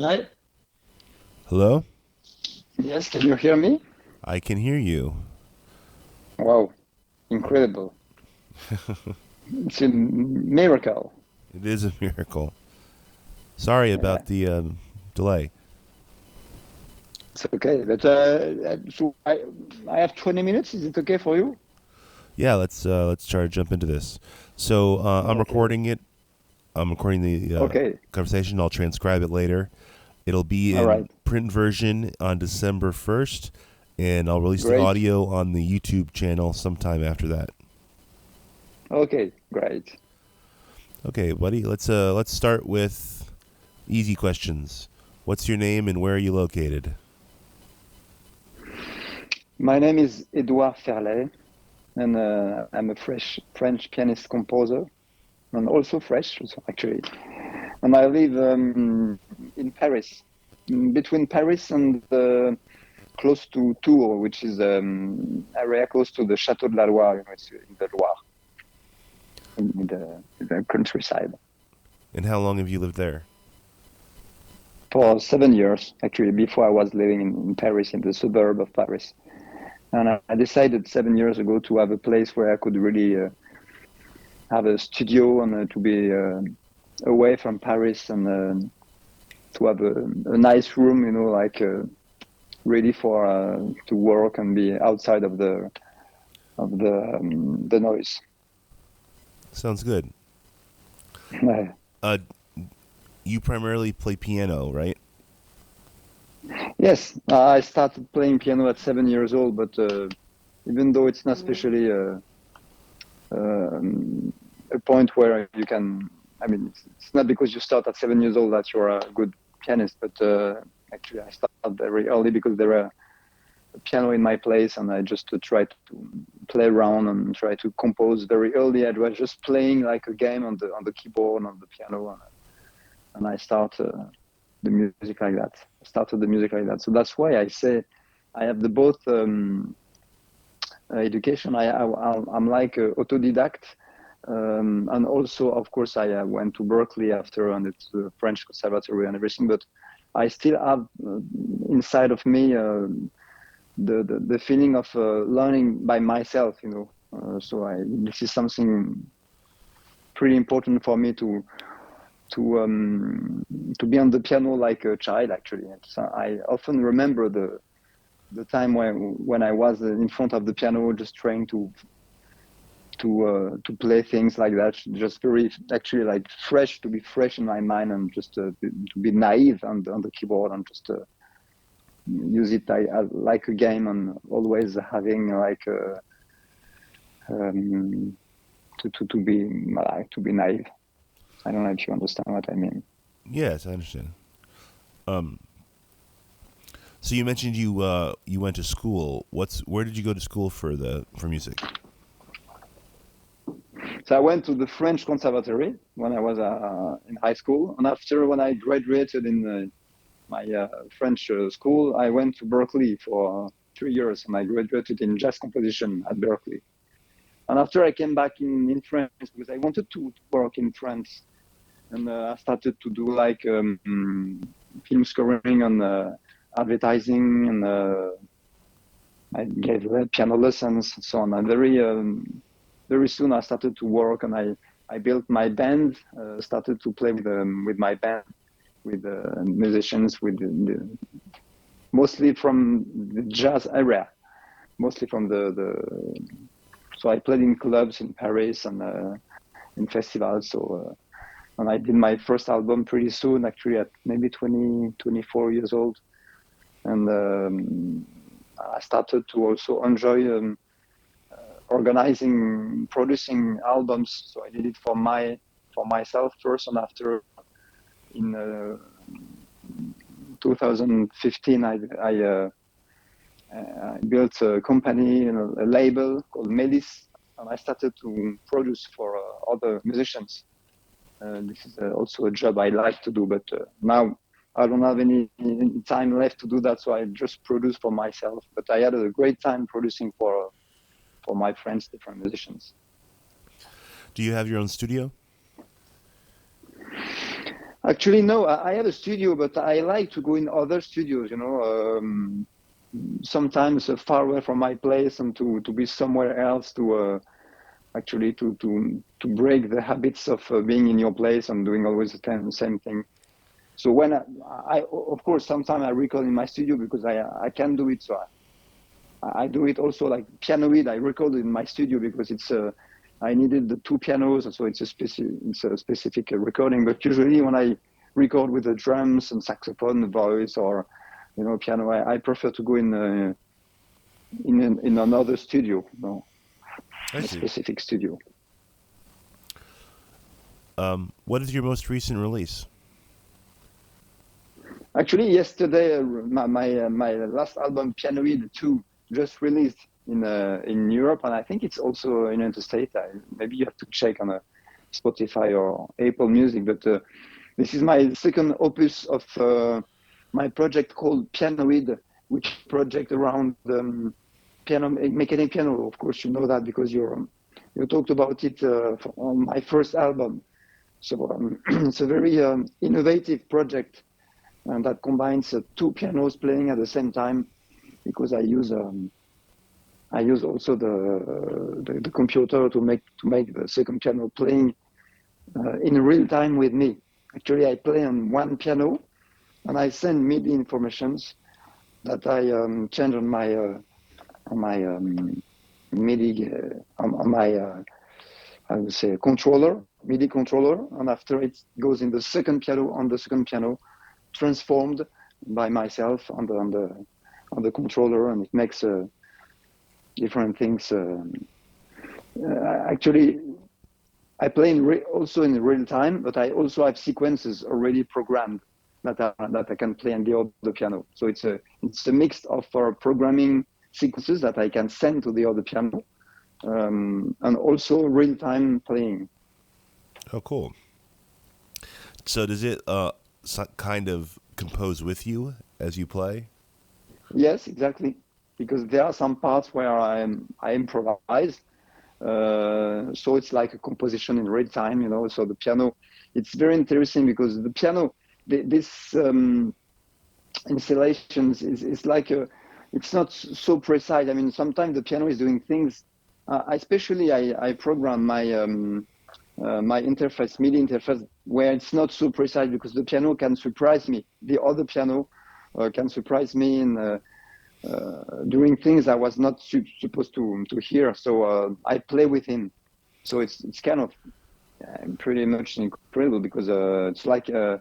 Hi. Hello? Yes, can you hear me? I can hear you. Wow, incredible. It's a miracle. It is a miracle. Sorry Yeah, about the delay. it's okay. But so I have 20 minutes. Is it okay for you? Yeah, let's try to jump into this. So I'm Okay. recording it. I'm recording the Okay. conversation. I'll transcribe it later. It'll be All in right. print version on December 1st, and I'll release the Great. audio on the YouTube channel sometime after that. Okay. Great. Okay, buddy. Let's start with easy questions. What's your name and where are you located? My name is Edouard Ferlet, and I'm a French pianist composer, and also French, so actually. And I live in Paris, between Paris and close to Tours, which is area close to the Château de la Loire, it's in the Loire, in the countryside. And how long have you lived there? For 7 years, actually, before I was living in Paris, in the suburb of Paris. And I decided 7 years ago to have a place where I could really have a studio and to be away from Paris and to have a nice room, like ready for to work and be outside of the noise. Sounds good. Uh, you primarily play piano, right? Yes, I started playing piano at 7 years old, but even though it's not especially a point where you can, I mean, it's not because you start at 7 years old that you're a good pianist, but actually I started very early because there were a piano in my place and I just tried to play around and try to compose very early. I was just playing like a game on the keyboard, on the piano, and I started the music like that. I started the music like that. So that's why I say I have the both education. I'm like autodidact, and also, of course, I went to Berkeley after and it's the French Conservatory and everything. But I still have inside of me the feeling of learning by myself. So this is something pretty important for me to be on the piano like a child. Actually, so I often remember the time when I was in front of the piano, just trying to play things like that, just very actually like fresh, to be fresh in my mind, and just to be naive on the keyboard and just use it like a game, and always having like um, to be naive. I don't know if you understand what I mean. Yes, I understand. Um, so you mentioned you went to school. Where did you go to school for music? So I went to the French Conservatory when I was in high school, and after when I graduated in my French school, I went to Berkeley for 3 years, and I graduated in jazz composition at Berkeley. And after I came back in France because I wanted to work in France, and I started to do like film scoring and advertising, and I gave piano lessons and so on. And very soon I started to work, and I built my band, started to play with my band, with musicians, mostly from the jazz area, mostly from so I played in clubs in Paris and in festivals. So and I did my first album pretty soon, actually at maybe 20, 24 years old. And I started to also enjoy organizing, producing albums. So I did it for myself first, and after in 2015, I built a company, a label called Melis, and I started to produce for other musicians. This is also a job I like to do, but now I don't have any time left to do that, so I just produce for myself. But I had a great time producing for my friends, different musicians. Do you have your own studio? Actually, no, I have a studio, but I like to go in other studios, sometimes far away from my place and to be somewhere else to actually to break the habits of being in your place and doing always the same thing. So when I of course, sometimes I record in my studio because I can do it. So I do it also like pianoid. I record in my studio because I needed the two pianos, so it's a specific recording. But usually when I record with the drums and saxophone, voice, or piano, I prefer to go in another studio, I a see. specific studio. What is your most recent release? Actually, yesterday my last album, Pianoid 2, just released in Europe, and I think it's also in the United States. Maybe you have to check on Spotify or Apple Music, but this is my second opus of my project called Pianoid, which project around piano, mechanic piano. Of course, you know that because you talked about it on my first album. So it's a very innovative project, and that combines two pianos playing at the same time, because I use also the computer to make the second piano playing in real time with me. Actually, I play on one piano, and I send MIDI informations that I change on my MIDI on my I would say MIDI controller, and after it goes in the second piano, transformed by myself on the controller, and it makes different things. Actually, I play also in real time, but I also have sequences already programmed that I can play on the other piano. So it's a mix of programming sequences that I can send to the other piano, and also real time playing. Oh, cool. So does it kind of compose with you as you play? Yes, exactly. Because there are some parts where I improvise. So it's like a composition in real time, So the piano, it's very interesting because the piano, this installations is like it's not so precise. I mean, sometimes the piano is doing things. Especially, I program my my interface, MIDI interface, where it's not so precise because the piano can surprise me. The other piano can surprise me in doing things I was not supposed to hear. So I play with him. So it's kind of pretty much incredible because it's like artificial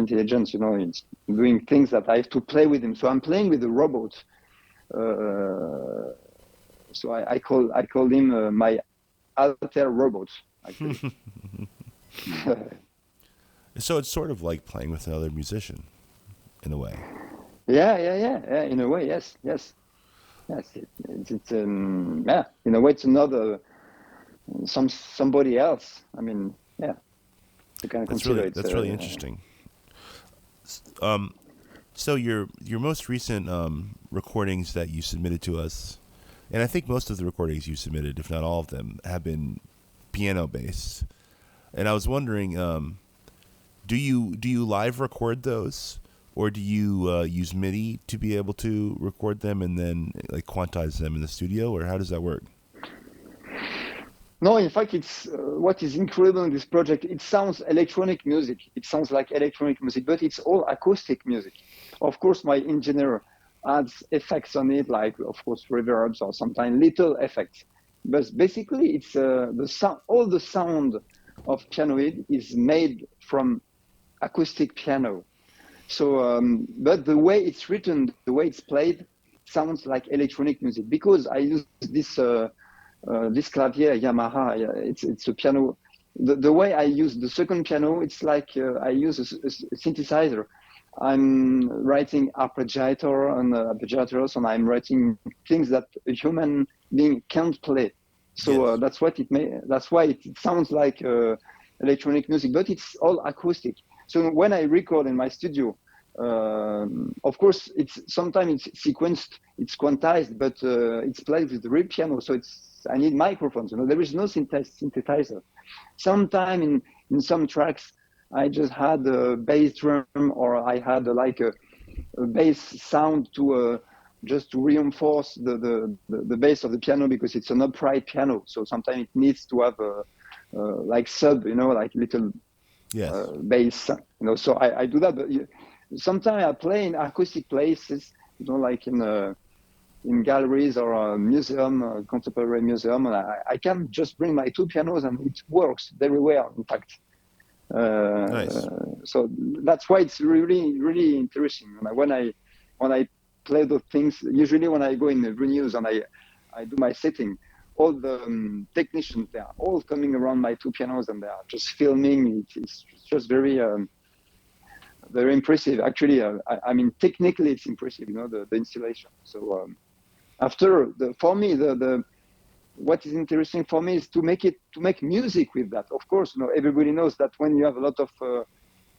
intelligence. It's doing things that I have to play with him. So I'm playing with the robot. So I call him my alter robot. Actually. So it's sort of like playing with another musician, in a way. Yeah. In a way, yes. It's yeah. In a way, it's another somebody else. I mean, yeah. You can consider it. That's really interesting. So your most recent recordings that you submitted to us, and I think most of the recordings you submitted, if not all of them, have been piano based. And I was wondering, do you live record those, or do you use MIDI to be able to record them and then like quantize them in the studio, or how does that work? No, in fact, it's what is incredible in this project. It sounds electronic music. It sounds like electronic music, but it's all acoustic music. Of course, my engineer adds effects on it, like of course reverbs or sometimes little effects. But basically, it's the sound. All the sound of pianoid is made from acoustic piano. So, but the way it's written, the way it's played, sounds like electronic music because I use this clavier Yamaha. It's a piano. The way I use the second piano, it's like I use a synthesizer. I'm writing arpeggiator and arpeggiators, and I'm writing things that a human being can't play. So Yes. that's what it may. That's why it sounds like electronic music, but it's all acoustic. So when I record in my studio, of course, sometimes it's sequenced, it's quantized, but it's played with the real piano. So I need microphones. There is no synthesizer. Sometimes in some tracks, I just had a bass drum, or I had like a bass sound to just to reinforce the bass of the piano, because it's an upright piano. So sometimes it needs to have a like sub, like little Yes. bass, So I do that. But sometimes I play in acoustic places, like in galleries or a museum, a contemporary museum, and I can just bring my two pianos and it works very well, in fact. Nice. So that's why it's really, really interesting. And when I play those things, usually when I go in the venues and I do my setting, all the technicians, they are all coming around my two pianos and they are just filming. It's just very, very impressive. Actually, I mean, technically it's impressive, the installation. So for me, what is interesting for me is to make music with that. Of course, everybody knows that when you have a lot of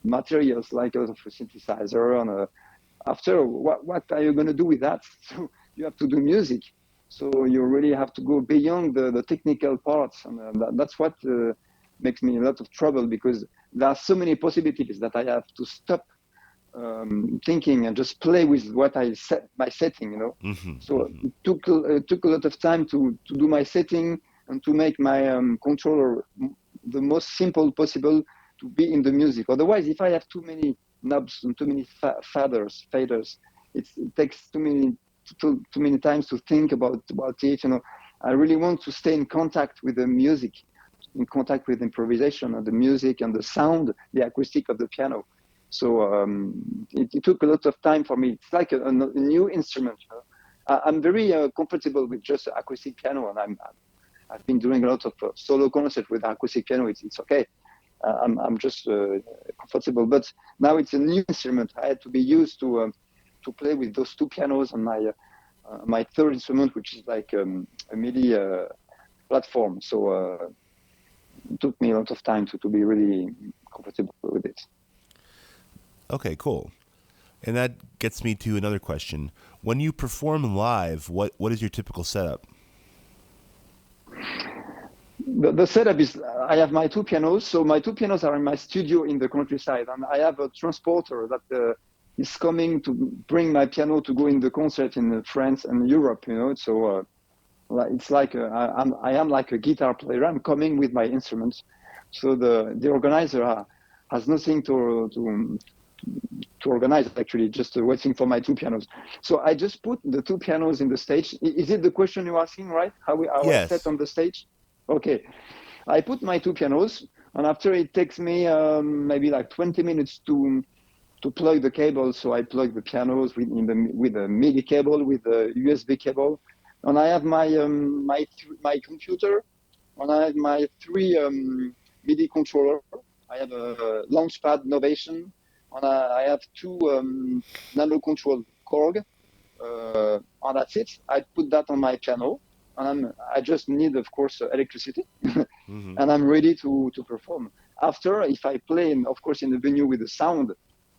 materials, like a lot of synthesizer, and after, what are you going to do with that? So you have to do music. So you really have to go beyond the technical parts, and that's what makes me a lot of trouble, because there are so many possibilities that I have to stop thinking and just play with what I set, my setting, Mm-hmm. So it took a lot of time to do my setting and to make my controller the most simple possible to be in the music. Otherwise, if I have too many knobs and too many faders, it takes too many times to think about it. I really want to stay in contact with the music, in contact with improvisation and the music and the sound, the acoustic of the piano. So it took a lot of time for me. It's like a new instrument. I'm very comfortable with just acoustic piano, and I've been doing a lot of solo concerts with acoustic piano. It's okay. I'm just comfortable. But now it's a new instrument. I had to be used to play with those two pianos and my third instrument, which is like a MIDI platform. So it took me a lot of time to be really comfortable with it. Okay, cool. And that gets me to another question. When you perform live, what is your typical setup? The setup is, I have my two pianos. So my two pianos are in my studio in the countryside, and I have a transporter that is coming to bring my piano to go in the concert in France and Europe. So it's like I am like a guitar player. I'm coming with my instruments. So the organizer has nothing to organize, actually, just waiting for my two pianos. So I just put the two pianos in the stage. Is it the question you're asking, right? How I set Yes. on the stage? Okay. I put my two pianos, and after it takes me maybe like 20 minutes to plug the cable. So I plug the pianos with a MIDI cable, with a USB cable, and I have my computer, and I have my three MIDI controller. I have a Launchpad Novation, and I have two nano control Korg, and that's it. I put that on my piano, and I just need, of course, electricity, Mm-hmm. and I'm ready to perform. After, if I play, of course, in the venue with the sound,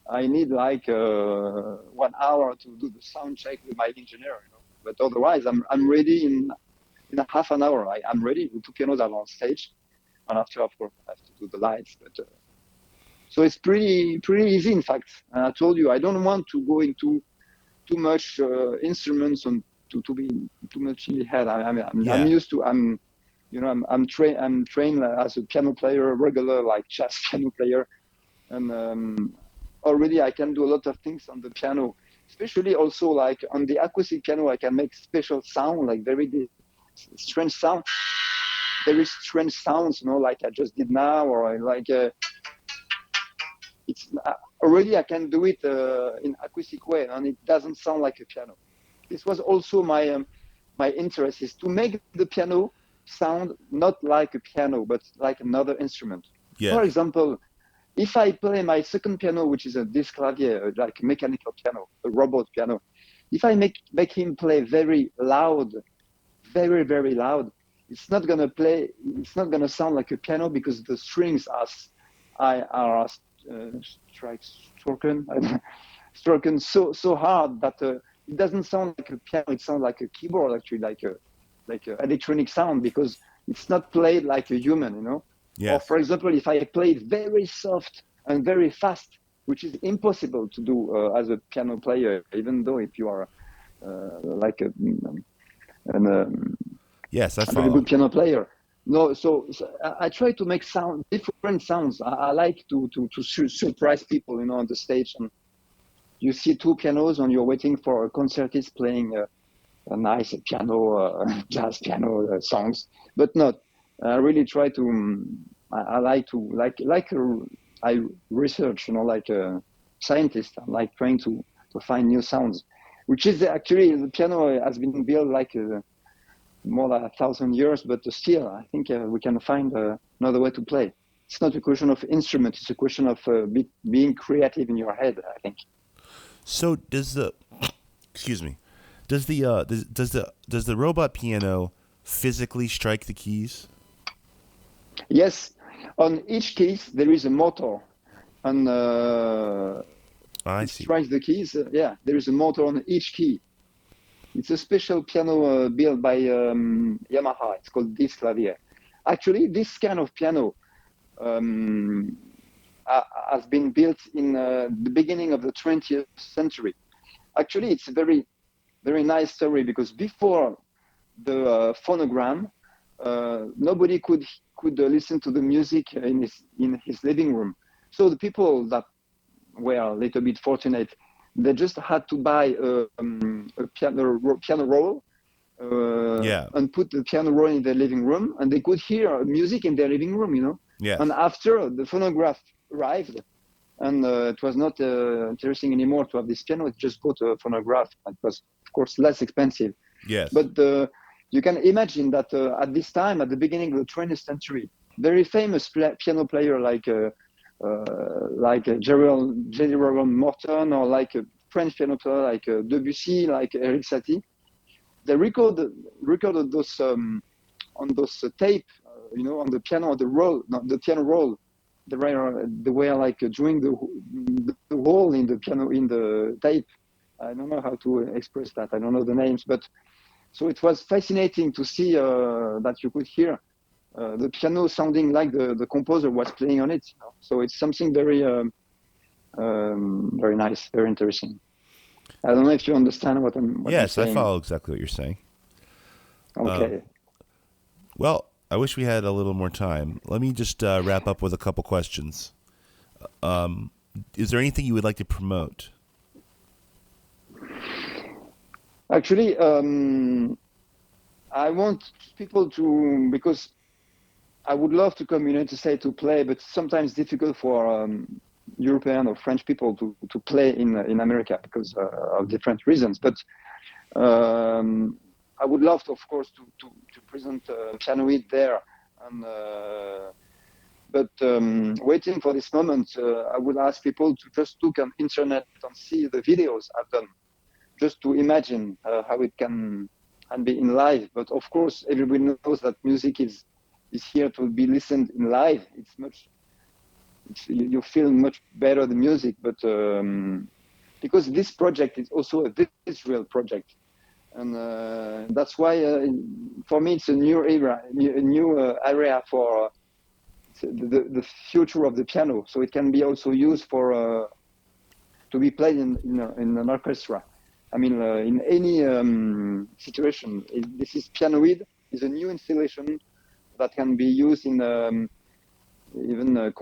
I need like 1 hour to do the sound check with my engineer. But otherwise, I'm ready in a half an hour. I'm ready. The two pianos are on stage, and after, of course, I have to do the lights. But so it's pretty easy, in fact. And I told you, I don't want to go into too much instruments and to be too much in the head. I'm used to. I'm trained as a piano player, regular like jazz piano player, and already I can do a lot of things on the piano. Especially also like on the acoustic piano, I can make special sound, like very strange sound, very strange sounds, like I just did now, or like. It's already I can do it in acoustic way, and it doesn't sound like a piano. This was also my interest, is to make the piano sound not like a piano, but like another instrument. Yes. For example, if I play my second piano, which is a disc clavier, like a mechanical piano, a robot piano, if I make him play very loud, very, very loud, it's not gonna sound like a piano, because the strings are stroken so hard that it doesn't sound like a piano. It sounds like a keyboard, actually, like a electronic sound, because it's not played like a human. Or Yes. for example, if I play very soft and very fast, which is impossible to do as a piano player, even though if you are like Yes, I a very follow. good piano player. No, so I try to make different sounds. I like to surprise people, on the stage. And you see two pianos, and you're waiting for a concertist playing a nice piano, jazz piano songs, but not. I really try to. I like to I research, like a scientist. I like trying to find new sounds, which is actually the piano has been built like more than 1,000 years, but still, I think we can find another way to play. It's not a question of instrument; it's a question of being creative in your head, I think. So excuse me, does the robot piano physically strike the keys? Yes, on each case there is a motor, and I it see. strikes the keys. Yeah, there is a motor on each key. It's a special piano built by Yamaha. It's called Disc Clavier. Actually, this kind of piano um, has been built in the beginning of the 20th century. Actually, it's a very, very nice story because before the phonogram, nobody could listen to the music in his living room. So the people that were a little bit fortunate, they just had to buy a piano roll Yeah. and put the piano roll in their living room, and they could hear music in their living room. And Yes. after the phonograph arrived, and it was not interesting anymore to have this piano, it just bought a phonograph. It was, of course, less expensive. Yes. But you can imagine that at this time, at the beginning of the 20th century, very famous piano player like Gerald Morton, or like a French piano player like Debussy, like Eric Satie, they recorded those on those tape, on the piano, the roll, not the piano roll. They were like drawing the hole in the piano in the tape. I don't know how to express that. I don't know the names, but so it was fascinating to see that you could hear the piano sounding like the composer was playing on it. So it's something very, very nice, very interesting. I don't know if you understand what I'm Yes, I saying. follow exactly what you're saying. Okay. Well, I wish we had a little more time. Let me just wrap up with a couple questions. Is there anything you would like to promote? Actually, I want people to, because I would love to come, to play, but sometimes difficult for European or French people to play in America because of different reasons. But I would love, of course, to present Pianoid there. And but waiting for this moment, I would ask people to just look on internet and see the videos I've done, just to imagine how it can be in live. But of course, everybody knows that music is here to be listened in live. You feel much better the music, but because this project is also a visual project, and that's why for me it's a new era, a new area for the future of the piano. So it can be also used for to be played in an orchestra. I mean, in any situation. This is Pianoid, is a new installation that can be used in even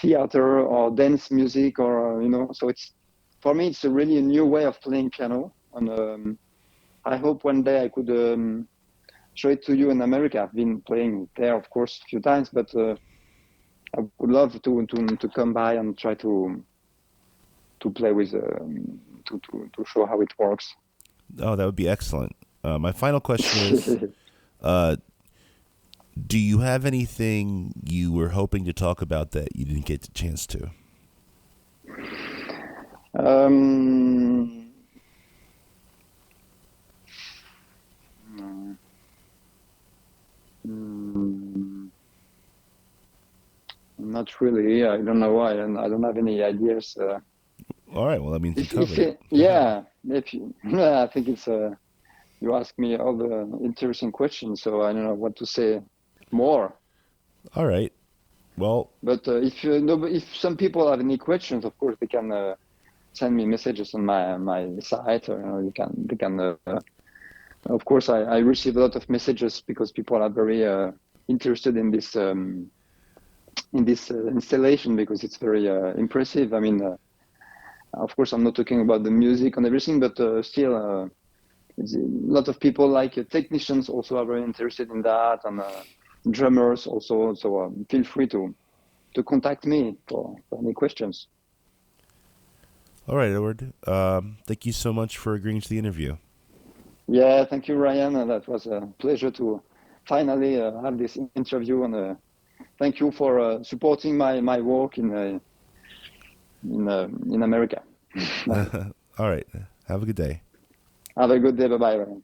theater or dance music, or So it's, for me, it's really a new way of playing piano, and I hope one day I could show it to you in America. I've been playing there, of course, a few times, but I would love to come by and try to play with to show how it works. Oh, that would be excellent. My final question is, do you have anything you were hoping to talk about that you didn't get the chance to? Not really. I don't know why. I don't have any ideas. All right. Well, that means you covered it. Yeah, I think it's you ask me all the interesting questions, so I don't know what to say more. All right. Well, But if some people have any questions, of course they can send me messages on my site, or they can. Of course, I receive a lot of messages because people are very interested in this installation because it's very impressive. I mean, of course, I'm not talking about the music and everything, but still, a lot of people like technicians also are very interested in that, and drummers also. So feel free to contact me for any questions. all right, Edward. Thank you so much for agreeing to the interview. Yeah, thank you, Ryan. That was a pleasure to finally have this interview, and thank you for supporting my work in America. All right. Have a good day. Have a good day. Bye bye.